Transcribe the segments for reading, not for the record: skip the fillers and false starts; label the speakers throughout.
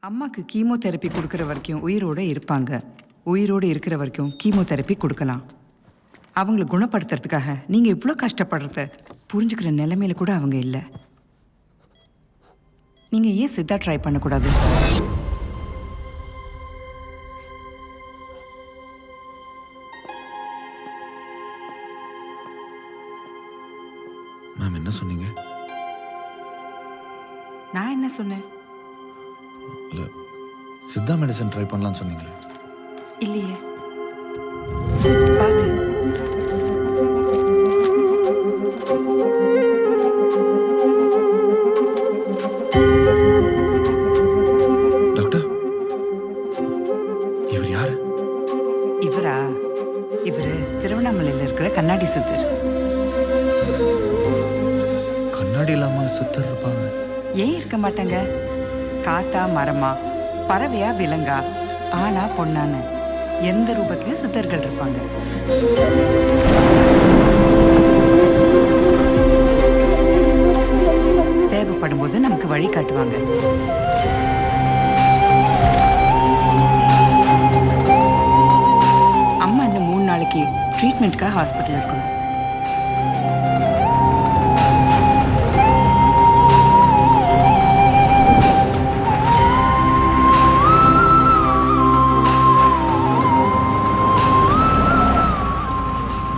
Speaker 1: அம்மாக்கு கீமோதெரப்பி கொடுக்குற வரைக்கும் உயிரோடு இருப்பாங்க. உயிரோடு இருக்கிற வரைக்கும் கீமோதெரப்பி கொடுக்கலாம். அவங்களை குணப்படுத்துறதுக்காக நீங்கள் இவ்வளோ கஷ்டப்படுறத புரிஞ்சுக்கிற நிலைமையில கூட அவங்க இல்லை. நீங்கள் ஏன் சித்தா ட்ரை பண்ணக்கூடாது?
Speaker 2: மேம் என்ன சொன்னீங்க?
Speaker 1: நான் என்ன சொன்னேன்?
Speaker 2: இல்லை, சித்தா மெடிசன் ட்ரை பண்ணலான்னு சொன்னீங்களே.
Speaker 1: இல்லையே. பாத்து
Speaker 2: டாக்டர், இவர் யாரு?
Speaker 1: இவரா? இவரு திருவண்ணாமலையில் இருக்கிற கண்ணாடி சித்தர்.
Speaker 2: கண்ணாடி இல்லாம சித்தர் இருப்பாங்க?
Speaker 1: ஏன் இருக்க மாட்டாங்க? காத்தா மரமா, பறவையா விலங்கா, ஆனா பொண்ணான்னு எந்த ரூபத்திலும் சித்தர்கள் இருப்பாங்க. தேவைப்படும் போது நமக்கு வழி காட்டுவாங்க. அம்மா இன்னும் 3 நாளைக்கு ட்ரீட்மெண்ட்காக ஹாஸ்பிட்டல் இருக்கணும்.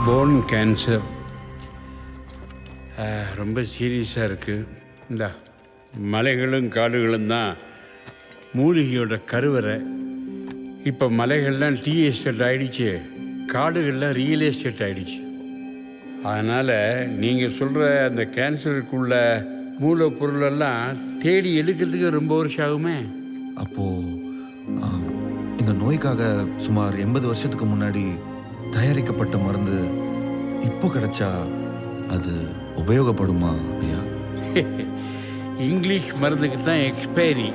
Speaker 3: போன் கேன்சர் ரொம்ப சீரியஸாக இருக்குது. இந்த மலைகளும் காடுகளும் தான் மூலிகையோட கருவறை. இப்போ மலைகள்லாம் டீ எஸ்டேட் ஆகிடுச்சு, காடுகள்லாம் ரியல் எஸ்டேட் ஆகிடுச்சு. அதனால் நீங்கள் சொல்கிற அந்த கேன்சருக்குள்ள மூலப்பொருளெல்லாம் தேடி எடுக்கிறதுக்கு ரொம்ப வருஷம் ஆகுமே.
Speaker 2: அப்போ இந்த நோய்க்காக சுமார் 80 வருஷத்துக்கு முன்னாடி தயாரிக்கப்பட்ட மருந்து இப்போ கிடைச்சா அது உபயோகப்படுமா ஐயா?
Speaker 3: இங்கிலீஷ் மருந்துக்கு தான் எக்ஸ்பைரி,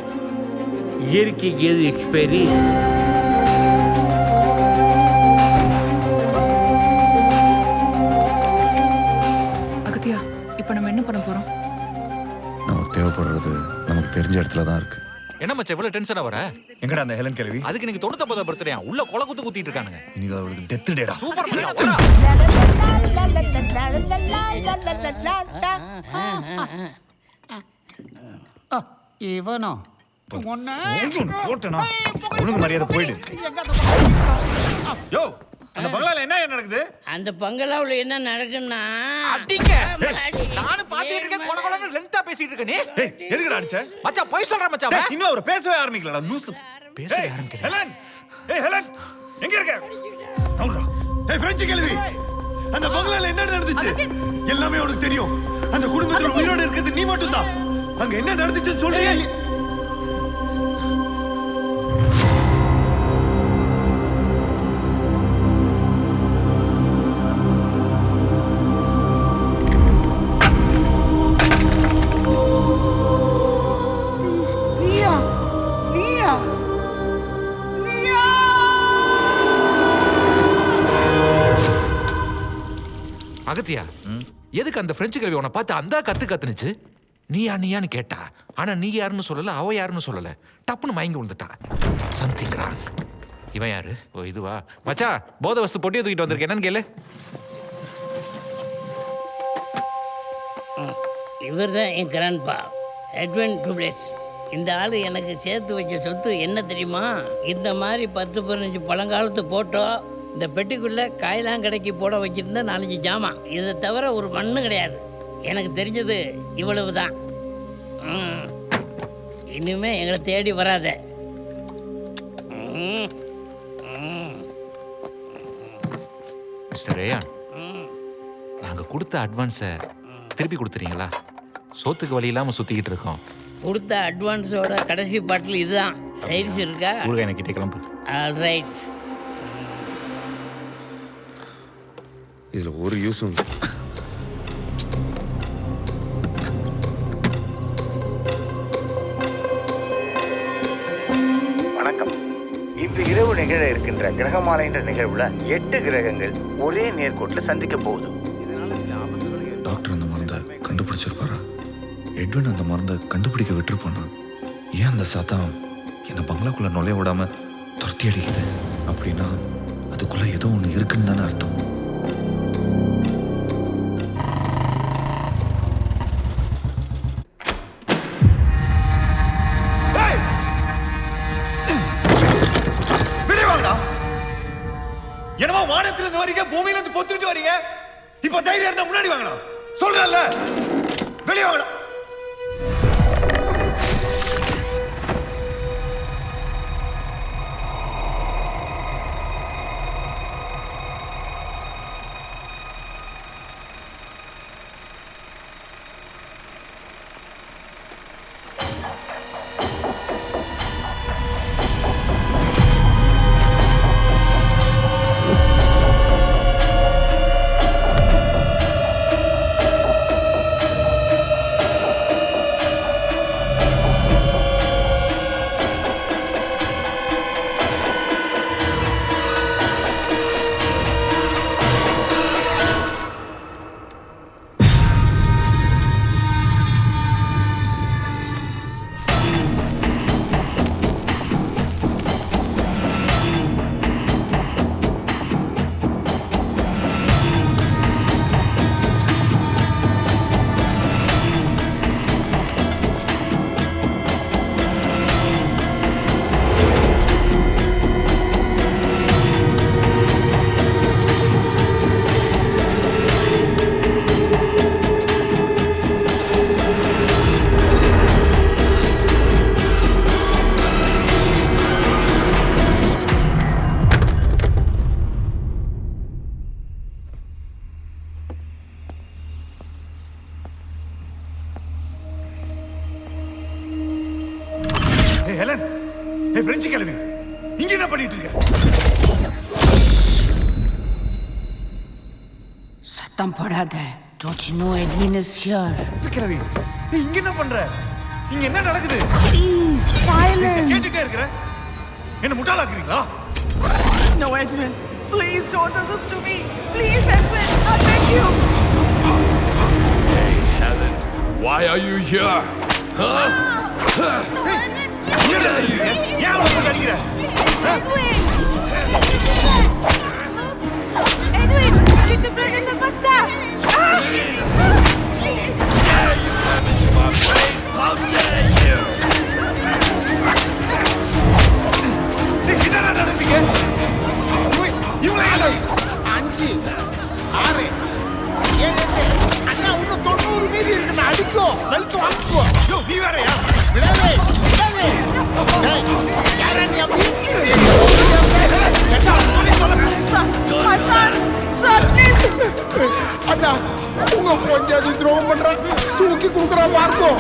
Speaker 3: இயற்கைக்கு எது எக்ஸ்பைரி?
Speaker 4: அகத்தியா, இப்போ நம்ம என்ன பண்ண போறோம்?
Speaker 2: நமக்கு தேவைப்படுறது நமக்கு தெரிஞ்ச இடத்துல தான் இருக்கு.
Speaker 5: என்ன மச்சான் இவ்வளவு டென்ஷனா வர?
Speaker 2: எங்கடா அந்த ஹெலன் கிழவி?
Speaker 5: அதுக்கு நீங்க 99 பர்த்டே உள்ள கொலை குத்து குத்திட்டு இருக்கானுங்க.
Speaker 2: இன்னைக்கு அவளுக்கு டெத் டேடா.
Speaker 5: சூப்பர் மச்சான்.
Speaker 6: இவனோ
Speaker 2: போட்டனா ஒழுங்கு மரியாதை போயிடு. யோ, அந்த பங்களால என்ன நடக்குது?
Speaker 7: அந்த பங்களாவுல என்ன நடக்குன்னா
Speaker 5: அடிங்க. நானும் பாத்துட்டு இருக்கேன், கொலை கொலைன்னு லென்த்தா பேசிட்டு இருக்க நீ.
Speaker 2: ஏய், எதுக்குடா அடிச்ச?
Speaker 5: மச்சான் போய் சொல்ற மச்சான்.
Speaker 2: டேய், இன்னும் அவர் பேசவே ஆரம்பிக்கலடா லூசு.
Speaker 5: பேசவே ஆரம்பிக்கல.
Speaker 2: ஹெலன், ஏய் ஹெலன், எங்க இருக்க? நவுடா. ஏய் பிரெஞ்சு கிழவி, அந்த பங்களால என்ன நடந்துச்சு? எல்லாமே உனக்கு தெரியும். அந்த குடும்பத்துல உயிரோட இருக்கிறது நீ மட்டும் தான். அங்க என்ன நடந்துச்சுன்னு சொல்றியா?
Speaker 1: நீயா? நீயா? நீயா?
Speaker 5: அகத்தியா, எதுக்கு அந்த பிரெஞ்சு கிழவி உன்னை பார்த்து அந்த கத்துனுச்சு? நீயா நீயான்னு கேட்டா, ஆனா நீ யாருன்னு சொல்லல, அவ யாருன்னு சொல்லல. டப்புன்னு மயங்கி விழுந்துட்டா. Something wrong. இவன் யாரு? ஓ இதுவா? மச்சான் போத வஸ்து பொட்டியை தூக்கிட்டு வந்திருக்க, என்னன்னு கேளு.
Speaker 7: இவர் தான் என் கிராண்ட்பா எட்வின் டூப்ளேட்ஸ். இந்த ஆள் எனக்கு சேர்த்து வச்ச சொத்து என்ன தெரியுமா? இந்த மாதிரி 10-15 பழங்காலத்து போட்டோ இந்த பெட்டிக்குள்ளே காயெல்லாம் கடைக்கு போட வச்சுருந்தா 4 ஜாமான். இதை தவிர ஒரு மண்ணு கிடையாது. எனக்கு தெரிஞ்சது இவ்வளவு தான். இனிமே எங்களை தேடி வராத.
Speaker 5: மிஸ்டர் ரேயான், நாங்க கொடுத்த அட்வான்ஸை திருப்பி கொடுத்துறீங்களா? சோத்துக்கு வழி இல்லாம சுத்திக்கிட்டு இருக்கோம்.
Speaker 7: கொடுத்த அட்வான்ஸோட கடைசி பாட்டில் இதுதான். ரைட்ஸ் இருக்கா?
Speaker 5: ஊருகா எனக்கு கிளம்பு.
Speaker 7: All right.
Speaker 2: இதுல ஒரு யூஸும்
Speaker 8: வணக்கம். இன்று இரவு நிகழ இருக்கின்ற கிரகமாலை என்ற நிகழ்வுல 8 கிரகங்கள் ஒரே நேர்கோட்டில் சந்திக்க போகுது.
Speaker 2: டாக்டர் அந்த மருந்தை கண்டுபிடிச்சிருப்பாரா? எட்வின் அந்த மருந்தை கண்டுபிடிக்க விட்டுருப்பானா? ஏன் அந்த சத்தம் என்னை பங்களாக்குள்ள நுழைய விடாம துரத்தி அடிக்குது அப்படின்னா அதுக்குள்ள ஏதோ ஒன்று இருக்குன்னு தானே அர்த்தம். என்னமா வானத்துல இருந்து வரீங்க, பூமியில இருந்து பொத்துட்டு வரீங்க. இப்ப தைரியம் இருந்தா முன்னாடி வாங்கலாம். சொல்றல வெளியே வாங்கலாம். ஹெலன், ஏய் பிரெஞ்சு கிழவி, இங்க என்ன பண்ணிட்டு இருக்க?
Speaker 1: சத்தம் போடாத. Don't you know Edwin is here?
Speaker 2: கிழவி, ஏய் இங்க என்ன பண்ற? இங்க என்ன நடக்குது?
Speaker 1: Please, silence.
Speaker 2: கேட்டுட்டே இருக்கற. என்ன முட்டாளாக்குறீங்களா?
Speaker 1: No, Edwin. Please don't do this to me. Please, Edwin. I beg you.
Speaker 3: Hey, Helen, why are you here? Huh?
Speaker 2: ஏன் அவளை அடிக்கிற?
Speaker 9: Edwin, s'il te plaît, ne fais pas ça.
Speaker 3: How dare you?
Speaker 2: என்ன நடக்குது? இவளை
Speaker 6: 5 6 7 அண்ணா இன்னும் 90 மீதி இருக்கு. அடிக்கும் வெளுத்து வாங்கிக்கோ.
Speaker 2: நீ வேறயா?
Speaker 6: விடாதே விடாதே. டேய் யாரா நீ அப்படி? அண்ணா உங்க கொஞ்சம் துரோகம் பண்ற தூக்கி கொடுக்குறா பார்க்கும்.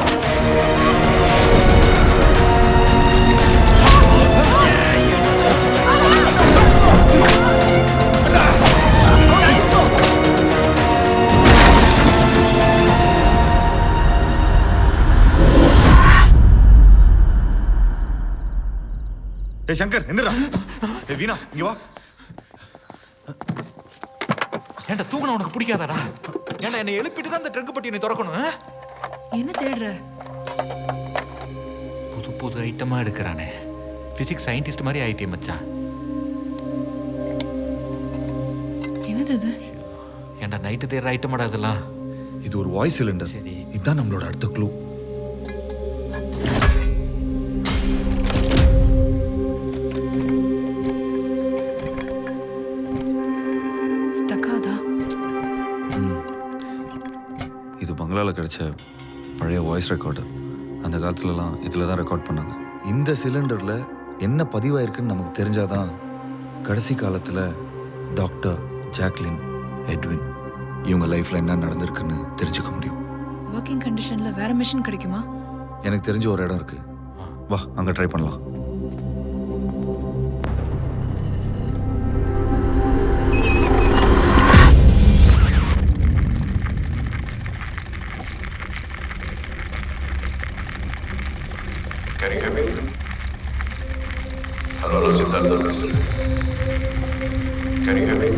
Speaker 2: ஏய் சங்கர், எந்திரா. ஏய் வீணா, இங்க வா.
Speaker 5: ஏன்டா தூங்குன உனக்கு பிடிக்காதாடா? ஏன்டா என்னை எழுப்பிட்டு தான் இந்த ட்ரங்க் பட்டி நீ திறக்கணும்?
Speaker 4: என்ன தேடுற?
Speaker 5: புது புது ஐட்டமா எடுக்கிறானே. பிசிக்ஸ் சயின்டிஸ்ட் மாதிரி ஆயிட்டே மச்சான்.
Speaker 4: என்னது இது?
Speaker 5: ஏன்டா நைட்டு தேடுற ஐட்டமாடா இதெல்லாம்?
Speaker 2: இது ஒரு வாய்ஸ் சிலிண்டர்.
Speaker 5: சரி.
Speaker 2: இதுதான் நம்மளோட அடுத்த க்ளூ.
Speaker 4: ஸ்டக்காதா?
Speaker 2: இது பங்களால கிடைச்ச பழைய வாய்ஸ் ரெக்கார்டர். அந்த காலத்துலலாம் இதில் தான் ரெக்கார்ட் பண்ணாங்க. இந்த சிலிண்டரில் என்ன பதிவாயிருக்குன்னு நமக்கு தெரிஞ்சாதான் கடைசி காலத்தில் டாக்டர் ஜாக்லின், எட்வின் இவங்க லைஃப்பில் என்ன நடந்திருக்குன்னு தெரிஞ்சுக்க முடியும்.
Speaker 4: ஒர்க்கிங் கண்டிஷன்ல வேற மிஷின் கிடைக்குமா?
Speaker 2: எனக்கு தெரிஞ்ச ஒரு இடம் இருக்கு. வா, அங்கே ட்ரை பண்ணலாம்.
Speaker 10: Can you hear me? Hello, Siddhartha. Can you hear me?